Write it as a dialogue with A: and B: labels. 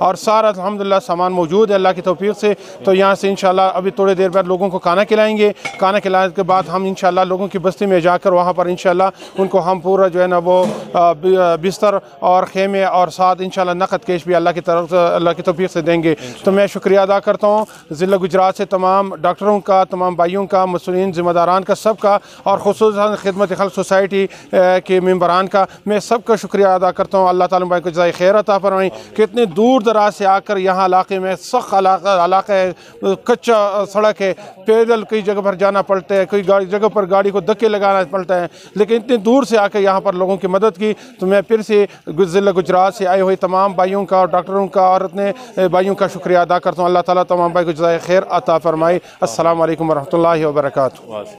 A: और सारा अल्हम्दुलिल्लाह सामान मौजूद है अल्लाह की तौफीक से। तो यहाँ से इंशाल्लाह अभी थोड़ी देर बाद लोगों को खाना खिलाएंगे। खाना खिलाने के बाद हम इंशाल्लाह लोगों की बस्ती में जाकर वहाँ पर इंशाल्लाह उनको हम पूरा जो है ना वो बिस्तर और खेमे और साथ इंशाल्लाह नक़द कैश भी अल्लाह की तरफ से अल्लाह की तौफीक से देंगे। तो मैं शुक्रिया अदा करता हूँ ज़िला गुजरात से तमाम डॉक्टरों का, तमाम भाइयों का, मसूलिन ज़िम्मेदारान का, सबका, और ख़ुसूसन खिदमत खल्क़ सोसाइटी के मेंबरान का मैं सबका शुक्रिया अदा करता हूँ। अल्लाह ताला भाई को जज़ाए खैर अता फरमाए। कितने दूर दराज से आकर यहाँ इलाके में सख्त इलाका है, कच्चा सड़क है, पैदल कई जगह पर जाना पड़ता है, कई जगह पर गाड़ी को धक्के लगाना पड़ता है, लेकिन इतनी दूर से आकर यहाँ पर लोगों की मदद की। तो मैं फिर से ज़िला गुजरात से आए हुए तमाम भाइयों का और डॉक्टरों का और अपने भाइयों का शुक्रिया अदा करता हूँ। अल्लाह ताला तमाम भाई को जज़ाए खैर अता फरमाए। अस्सलामु अलैकुम वरहमतुल्लाहि वबरकातुहू।